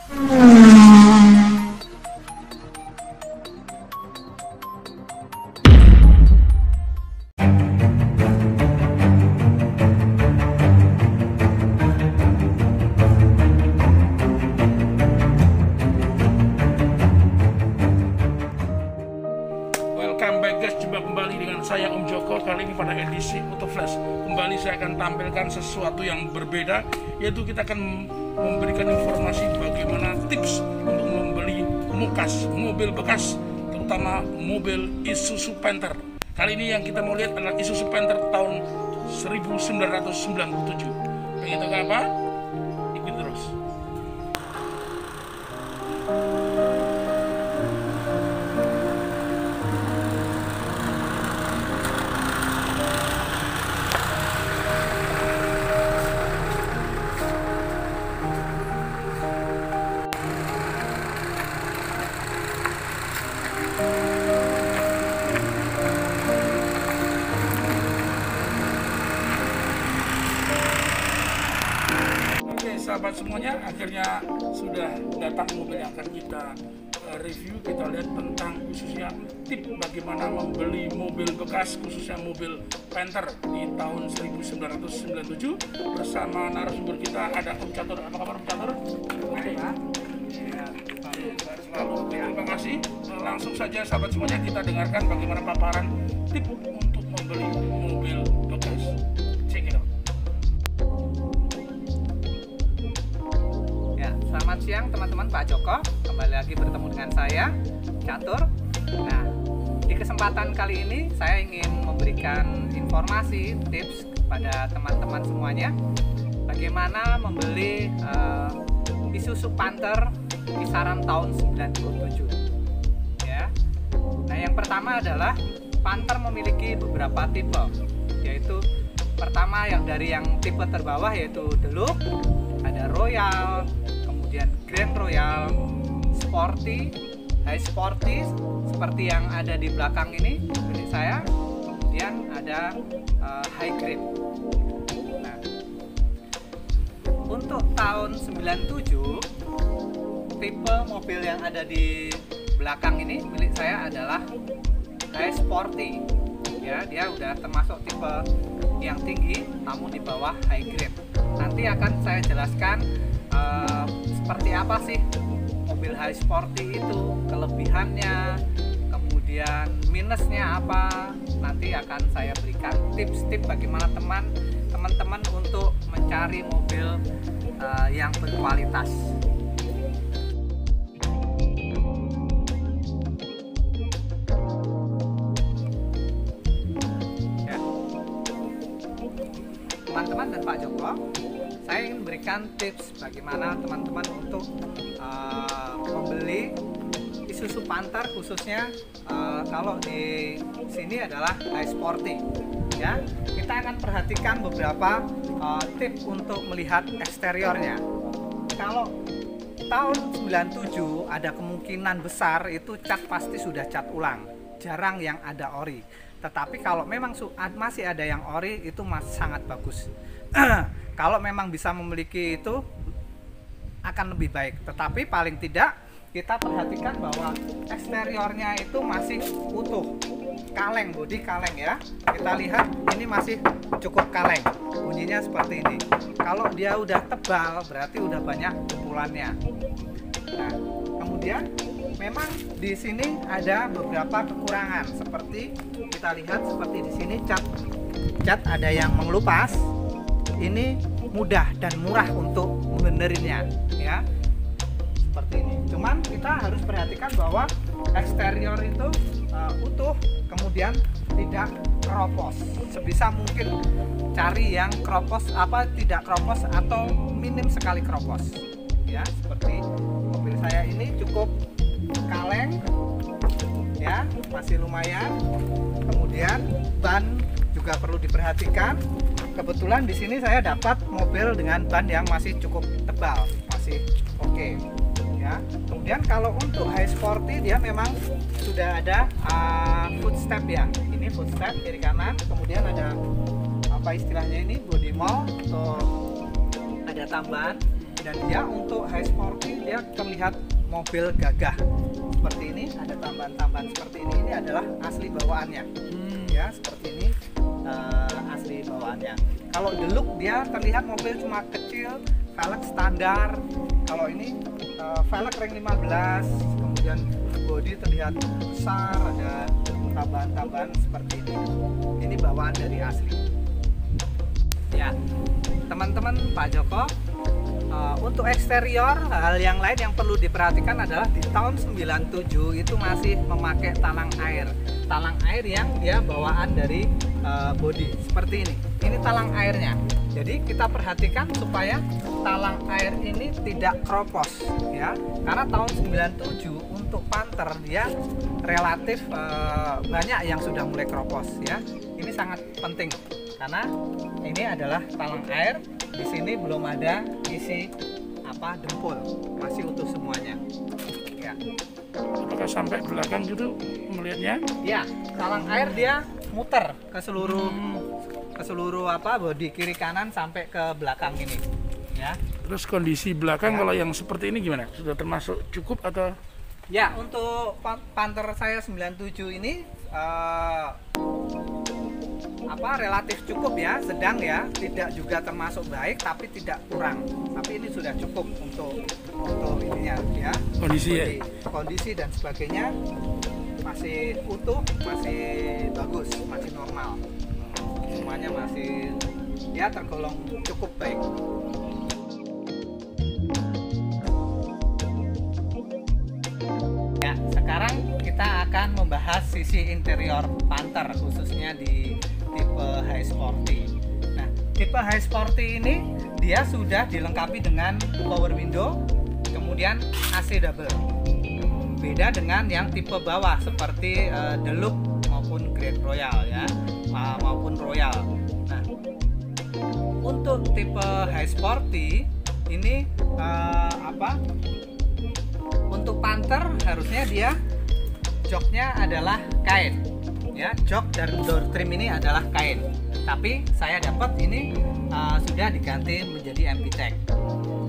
Welcome back guys, jumpa kembali dengan saya Om Joko. Kali ini pada edisi Autoflash kembali saya akan tampilkan sesuatu yang berbeda, yaitu kita akan memberikan informasi bagaimana tips untuk membeli mobil bekas, terutama mobil Isuzu Panther. Kali ini yang kita mau lihat adalah Isuzu Panther tahun 1997. Pengen tahu apa? Ikuti terus. Sahabat semuanya, akhirnya sudah datang mobil yang akan kita review. Kita lihat tentang khususnya tip bagaimana membeli mobil bekas, khususnya mobil Panther di tahun 1997 bersama narasumber kita ada Om Catur. Apa kabar Om Catur? Oke, Pak. Ya, selalu terima kasih. Langsung saja sahabat semuanya, kita dengarkan bagaimana paparan tip untuk membeli mobil bekas. Check it out. Selamat siang teman-teman, Pak Joko. Kembali lagi bertemu dengan saya, Catur. Nah, di kesempatan kali ini saya ingin memberikan informasi, tips kepada teman-teman semuanya bagaimana membeli Isuzu Panther kisaran tahun 97. Ya. Nah, yang pertama adalah Panther memiliki beberapa tipe, yaitu pertama yang tipe terbawah yaitu Deluxe, ada Royal, kemudian Grand Royal, Sporty, High Sporty seperti yang ada di belakang ini milik saya, kemudian ada High Grade. Nah, untuk tahun 97 tipe mobil yang ada di belakang ini milik saya adalah High Sporty. Ya, dia udah termasuk tipe yang tinggi namun di bawah High Grade. Nanti akan saya jelaskan seperti apa sih mobil High Sporty itu, kelebihannya, kemudian minusnya apa. Nanti akan saya berikan tips-tips bagaimana teman-teman untuk mencari mobil yang berkualitas. Ya. Teman-teman dan Pak Joko, saya ingin berikan tips bagaimana teman-teman untuk membeli Isuzu Panther, khususnya kalau di sini adalah High Sporty. Ya, kita akan perhatikan beberapa tips untuk melihat eksteriornya. Kalau tahun 97 ada kemungkinan besar itu cat pasti sudah cat ulang, jarang yang ada ori. Tetapi kalau memang masih ada yang ori itu sangat bagus. Kalau memang bisa memiliki itu akan lebih baik. Tetapi paling tidak kita perhatikan bahwa eksteriornya itu masih utuh, kaleng, bodi kaleng ya. Kita lihat ini masih cukup kaleng, bunyinya seperti ini. Kalau dia udah tebal berarti udah banyak kumpulannya. Nah, kemudian memang di sini ada beberapa kekurangan, seperti kita lihat seperti di sini cat ada yang mengelupas. Ini mudah dan murah untuk membenerinnya ya, seperti ini. Cuman kita harus perhatikan bahwa eksterior itu utuh, kemudian tidak keropos. Sebisa mungkin cari yang tidak keropos atau minim sekali keropos ya. Seperti mobil saya ini cukup kaleng ya, masih lumayan. Kemudian ban juga perlu diperhatikan. Kebetulan di sini saya dapat mobil dengan ban yang masih cukup tebal, masih oke. Ya. Kemudian kalau untuk High Sporty dia memang sudah ada footstep ya. Ini footstep kiri kanan, kemudian ada apa istilahnya ini body mold, atau ada tambahan. Dan dia untuk High Sporty dia terlihat mobil gagah seperti ini, ada tambahan-tambahan seperti ini adalah asli bawaannya. Ya, seperti ini asli bawaannya. Kalau the look dia terlihat mobil cuma kecil, velg standar. Kalau ini velg ring 15, kemudian bodi terlihat besar, ada tambahan-tambahan seperti ini. Ini bawaan dari asli. Ya, teman-teman, Pak Joko, untuk eksterior, hal yang lain yang perlu diperhatikan adalah di tahun 97 itu masih memakai talang air. Talang air yang dia bawaan dari bodi seperti ini. Ini talang airnya. Jadi kita perhatikan supaya talang air ini tidak kropos, ya. Karena tahun 97 untuk Panther dia relatif banyak yang sudah mulai kropos, ya. Ini sangat penting karena ini adalah talang air. Di sini belum ada isi dempul, masih utuh semuanya. Ya. Apakah sampai belakang gitu melihatnya? Ya, talang air dia muter ke seluruh bodi kiri kanan sampai ke belakang ini. Ya. Terus kondisi belakang kalau yang seperti ini gimana? Sudah termasuk cukup atau? Ya, untuk Panther saya 97 ini relatif cukup ya, sedang ya, tidak juga termasuk baik tapi tidak kurang. Tapi ini sudah cukup untuk ininya ya. Kondisi dan sebagainya masih utuh, masih bagus, masih normal. Semuanya masih ya tergolong cukup baik. Ya, sekarang kita akan membahas sisi interior Panther khususnya di tipe High Sporty. Nah, tipe High Sporty ini dia sudah dilengkapi dengan power window, kemudian AC double. Beda dengan yang tipe bawah seperti Deluxe maupun Grand Royal ya, maupun Royal. Nah, untuk tipe High Sporty ini untuk Panther harusnya dia joknya adalah kain. Ya, jok dan door trim ini adalah kain, tapi saya dapat ini sudah diganti menjadi MPTech.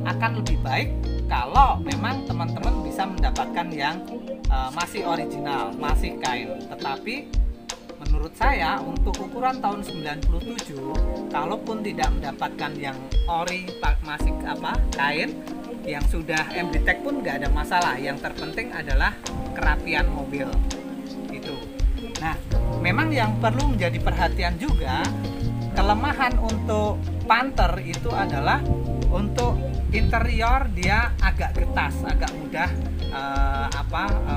Akan lebih baik kalau memang teman-teman bisa mendapatkan yang masih original, masih kain. Tetapi menurut saya untuk ukuran tahun 97, kalaupun tidak mendapatkan yang ori masih kain, yang sudah MPTech pun nggak ada masalah. Yang terpenting adalah kerapian mobil itu. Nah, memang yang perlu menjadi perhatian juga, kelemahan untuk Panther itu adalah untuk interior dia agak getas, agak mudah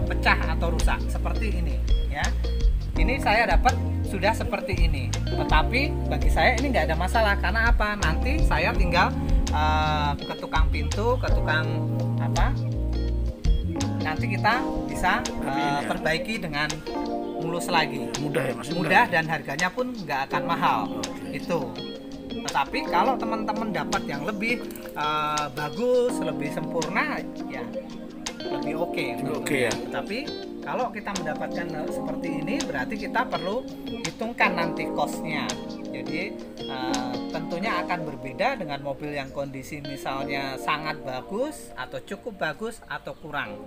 pecah atau rusak seperti ini ya. Ini saya dapat sudah seperti ini, tetapi bagi saya ini nggak ada masalah karena apa? Nanti saya tinggal ke tukang pintu, ke tukang nanti kita bisa perbaiki dengan mulus lagi. Mudah ya, masih mudah dan harganya pun nggak akan mahal. Itu. Tetapi kalau teman-teman dapat yang lebih bagus, lebih sempurna, ya lebih oke. Ya. Tapi kalau kita mendapatkan seperti ini, berarti kita perlu hitungkan nanti cost-nya. Jadi tentunya akan berbeda dengan mobil yang kondisi misalnya sangat bagus atau cukup bagus atau kurang.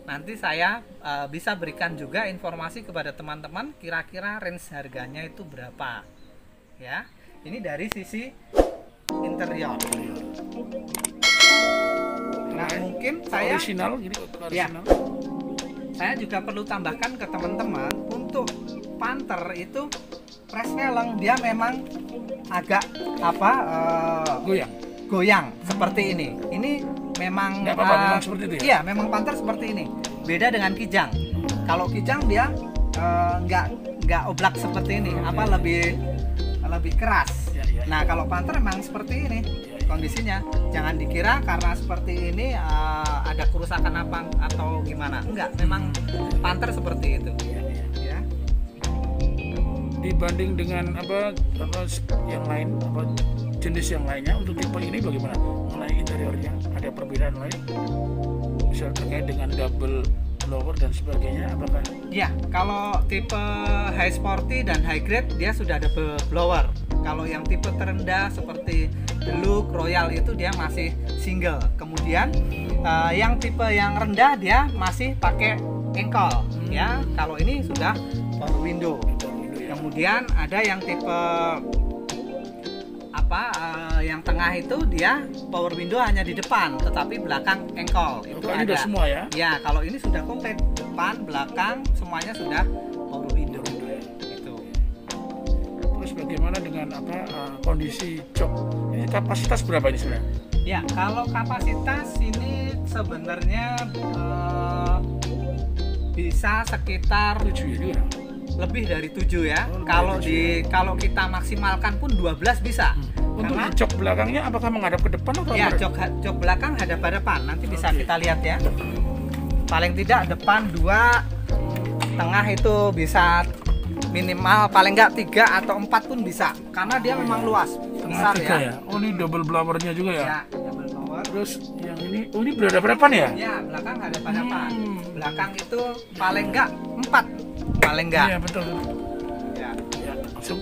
Nanti saya bisa berikan juga informasi kepada teman-teman kira-kira range harganya itu berapa. Ya, ini dari sisi interior. Nah, mungkin saya original. Ya, saya juga perlu tambahkan ke teman-teman untuk Panther itu presneleng dia memang agak goyang seperti ini. Ini memang memang seperti itu ya? Iya, memang Panther seperti ini. Beda dengan Kijang. Kalau Kijang dia nggak oblak seperti ini, lebih keras. Ya. Nah, kalau Panther memang seperti ini kondisinya. Jangan dikira karena seperti ini ada kerusakan apa atau gimana. Enggak, memang Panther seperti itu. Ya. Dibanding dengan yang lain, jenis yang lainnya, untuk tipe ini bagaimana? Mengenai interiornya ada perbedaan lain? Misal terkait dengan double blower dan sebagainya, apakah? Ya, kalau tipe high sporty dan high grade dia sudah ada blower. Kalau yang tipe terendah seperti Deluxe, Royal itu dia masih single. Kemudian yang tipe yang rendah dia masih pakai engkol. Ya, kalau ini sudah power window. Kemudian ada yang tipe yang tengah itu dia power window hanya di depan, tetapi belakang engkol. Itu ini ada. udah semua ya? Ya, kalau ini sudah komplit, depan, belakang semuanya sudah power window. Itu. Terus bagaimana dengan kondisi jok? Ini kapasitas berapa ini sebenarnya? Ya, kalau kapasitas ini sebenarnya bisa sekitar 7 ya? Lebih dari 7 ya. Oh, Kalau kita maksimalkan pun 12 bisa. Untuk Karena jok belakangnya apakah menghadap ke depan atau ya jok belakang hadap-hadapan. Nanti bisa Oke. kita lihat ya. Paling tidak depan 2, tengah itu bisa minimal paling enggak 3 atau 4 pun bisa. Karena dia memang luas, besar Tengah 3 ya. Oh, ini double blowernya juga ya? Ya, double blower. Terus yang ini berhadapan ya? Ya, belakang hadap-hadapan. Belakang itu paling enggak 4. Paling enggak. Iya, betul. Ya. Ya, langsung.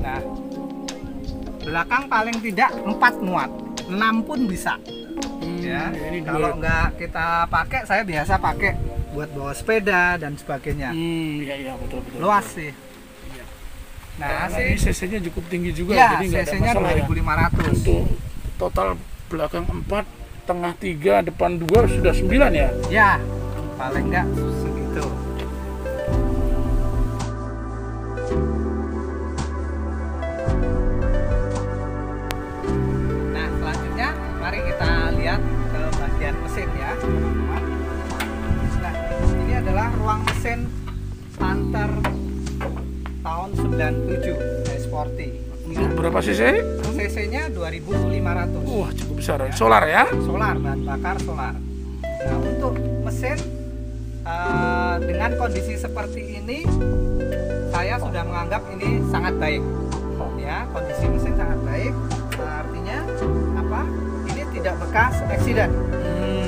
Nah, belakang paling tidak 4 muat, 6 pun bisa. Ya, ini kalau nggak kita pakai, saya biasa pakai buat bawa sepeda dan sebagainya. Iya, betul. Luas sih. Nah, Karena ini cc-nya cukup tinggi juga, ya, jadi nggak ada cc-nya masalah ya. 2500. Untuk total belakang 4, tengah 3, depan 2 sudah 9 ya? Ya, paling nggak segitu. Nah, selanjutnya mari kita lihat ke bagian mesin ya, teman-teman. Nah, ini adalah ruang mesin Panther tahun 97 Sporty. Berapa cc? cc-nya 2500. Wah, cukup besar. Solar ya? Solar, bahan bakar solar. Nah, untuk mesin dengan kondisi seperti ini saya sudah menganggap ini sangat baik. Ya, kondisi mesin sangat baik. Artinya apa? Ini tidak bekas accident.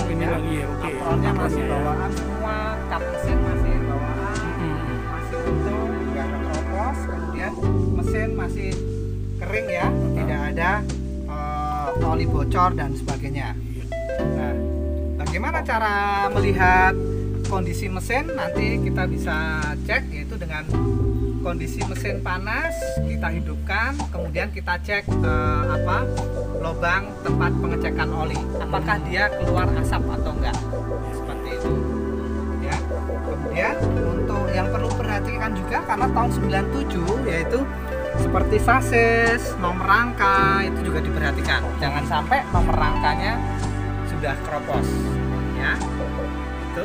Ini Ya, lagi ya, oke. apronnya masih bawaan semua, kap mesin masih bawaan, masih utuh, nggak ada keropos. Kemudian mesin masih kering ya, tidak ada oli bocor dan sebagainya. Nah, bagaimana cara melihat kondisi mesin? Nanti kita bisa cek, yaitu dengan kondisi mesin panas kita hidupkan, kemudian kita cek lubang tempat pengecekan oli, apakah dia keluar asap atau enggak, seperti itu ya. Kemudian untuk yang perlu perhatikan juga, karena tahun 97 yaitu seperti sasis, nomor rangka itu juga diperhatikan, jangan sampai nomor rangkanya sudah keropos ya. Itu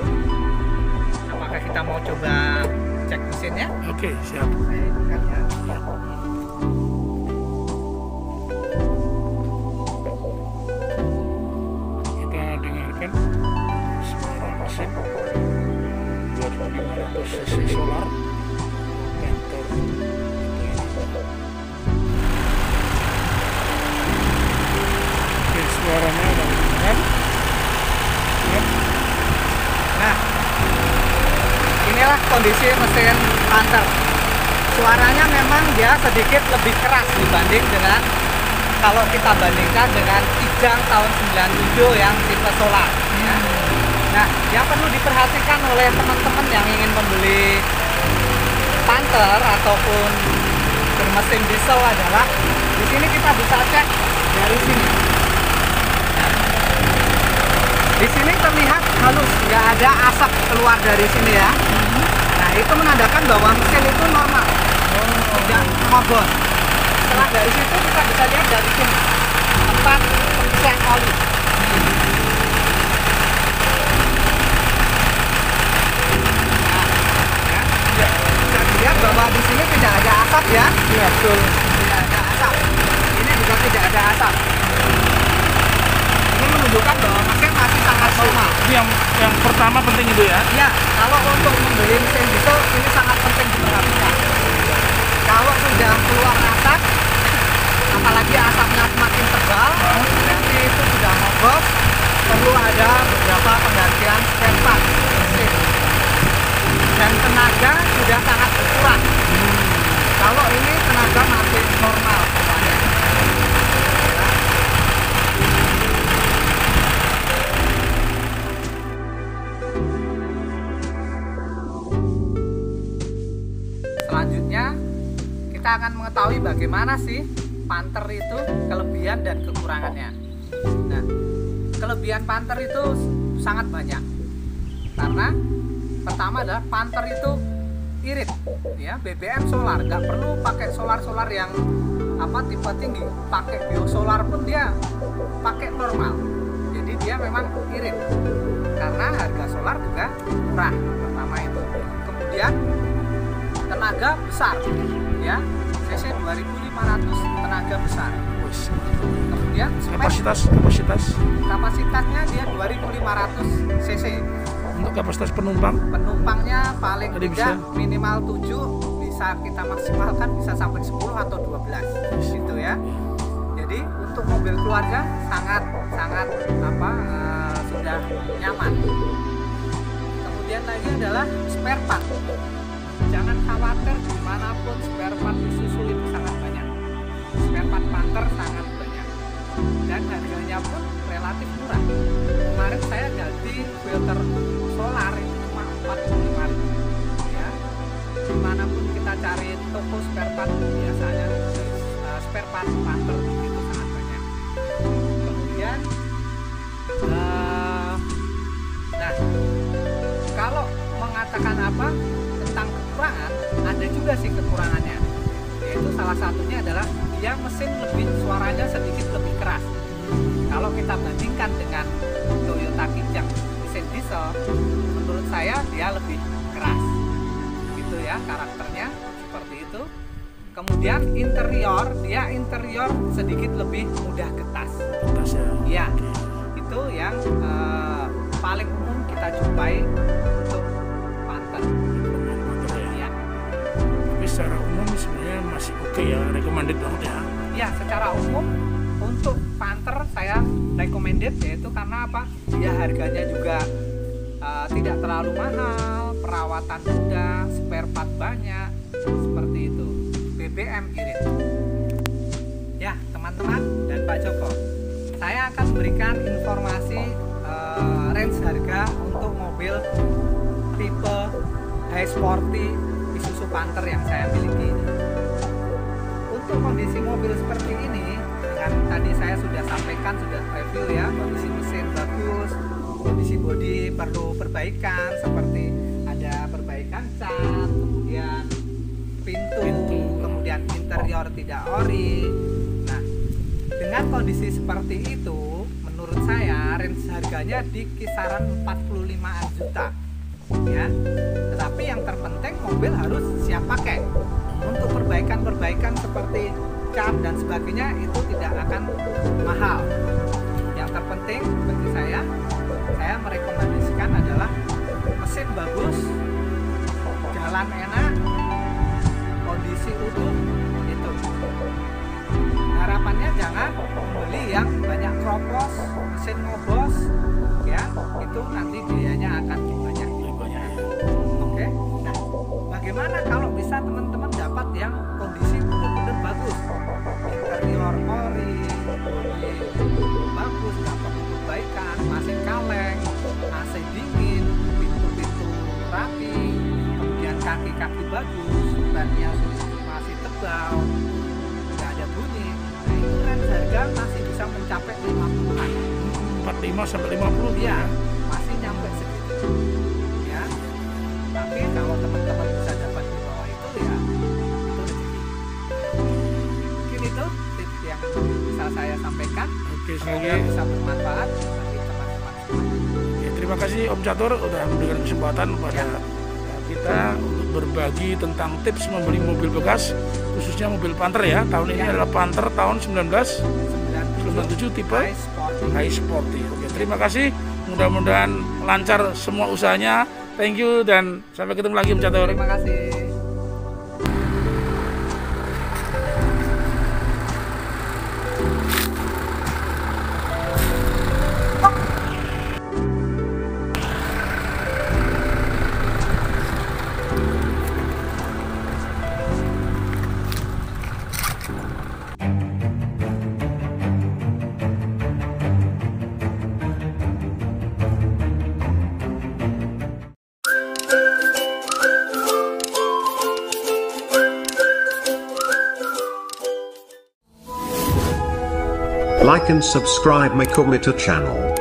apakah kita mau coba cek mesinnya? Oke, siap. Saya hidupkan ya. Kita dengarkan suara mesin 2500 cc solar Panther. Oke, suaranya udah dengar. Nah, inilah kondisi mesin Panther. Suaranya memang dia sedikit lebih keras dibanding dengan kalau kita bandingkan dengan Kijang tahun 97 yang tipe solar ya. Nah, yang perlu diperhatikan oleh teman-teman yang ingin membeli Panther ataupun bermesin diesel adalah di sini kita bisa cek dari sini. Di sini terlihat halus, nggak ada asap keluar dari sini ya. Nah, itu menandakan bahwa mesin itu normal, tidak mogos. Setelah dari situ kita bisa lihat dari sini tempat pengisian oli. Nah, ya, bisa dilihat bahwa di sini tidak ada asap ya. Iya, betul. Tidak ada asap. Ini juga tidak ada asap. Ini menunjukkan bahwa mesin masih sangat normal. Ini yang pertama penting itu ya. Ya, kalau untuk membeli mesin diesel ini sangat penting diperhatikan. Kalau sudah keluar asap, apalagi asapnya semakin tebal, berarti itu sudah mogos, perlu ada beberapa penggantian spare part. tenaga sudah sangat berkurang. Kalau ini tenaga masih normal semuanya. Selanjutnya kita akan mengetahui bagaimana sih Panther itu kelebihan dan kekurangannya. Nah, kelebihan Panther itu sangat banyak. Karena pertama adalah Panther itu irit, ya, BBM solar, nggak perlu pakai solar yang tipe tinggi, pakai biosolar pun dia pakai normal. Jadi dia memang irit karena harga solar juga murah, pertama itu. Kemudian tenaga besar, ya, cc 2500 tenaga besar. Kemudian kapasitasnya dia 2500 cc. Untuk kapasitas penumpangnya paling tidak minimal 7, bisa kita maksimalkan bisa sampai 10 atau 12 gitu ya. Jadi untuk mobil keluarga sangat sudah nyaman. Kemudian lagi adalah spare part. Jangan khawatir, dimanapun spare part Isuzu itu sangat banyak. Spare part Panther sangat banyak dan harganya pun relatif murah. Kemarin saya ganti filter solar itu cuma 45.000, ya. Dimanapun kita cari toko spare part biasanya spare part Panther itu sangat banyak. Kemudian nah, kalau mengatakan tentang kekurangan, ada juga sih kekurangannya, yaitu salah satunya adalah dia mesin suaranya sedikit lebih keras. Kalau kita bandingkan dengan Toyota Kijang mesin diesel, menurut saya dia lebih keras gitu ya, karakternya seperti itu. Kemudian interior sedikit lebih mudah getas ya. Itu yang paling umum kita jumpai untuk Panther ya. Tapi secara umum sebenarnya masih oke ya, recommended banget ya. Ya, secara umum untuk Panther saya recommended, yaitu karena dia harganya juga tidak terlalu mahal, perawatan mudah, spare part banyak, seperti itu. BBM irit. Ya, teman-teman dan Pak Joko, saya akan memberikan informasi range harga untuk mobil tipe high sporty Isuzu Panther yang saya miliki ini. Untuk kondisi mobil seperti ini, dengan tadi saya sudah sampaikan, sudah review ya, kondisi mesin bagus, kondisi bodi perlu perbaikan, seperti ada perbaikan cat, kemudian pintu, kemudian interior tidak ori. Nah, dengan kondisi seperti itu, menurut saya range harganya di kisaran 45 juta ya. Tetapi yang terpenting mobil harus siap pakai. Untuk perbaikan seperti cat dan sebagainya itu tidak akan mahal. Yang terpenting bagi saya merekomendasikan adalah mesin bagus, jalan enak, kondisi utuh, itu. Harapannya jangan membeli yang banyak kropos, mesin ngobos, ya, itu nanti biayanya akan banyak. Oke. Nah, bagaimana kalau bisa teman-teman dapat yang kondisi benar-benar bagus, interior ori, bodi bagus, nggak perlu perbaikan, mesin kaleng, AC dingin, pintu-pintu rapi, kemudian kaki-kaki bagus, bannya masih tebal, nggak ada bunyi. Nah, itu range harga masih bisa mencapai 50-an. 45 sampai 50 ya, masih nyampe segitu ya. Tapi kalau teman-teman bisa dapat di bawah itu ya, itu rezeki. Mungkin itu tips yang bisa saya sampaikan. Oke, semoga bisa bermanfaat bagi teman-teman semuanya. Ya, terima kasih Om Catur sudah memberikan kesempatan pada kita untuk berbagi tentang tips membeli mobil bekas, khususnya mobil Panther ya. Tahun ini adalah Panther tahun 1997 tipe high sporty. Oke, terima kasih. Mudah-mudahan lancar semua usahanya. Thank you dan sampai ketemu lagi Om Catur. Terima kasih. Like and subscribe my Komita channel.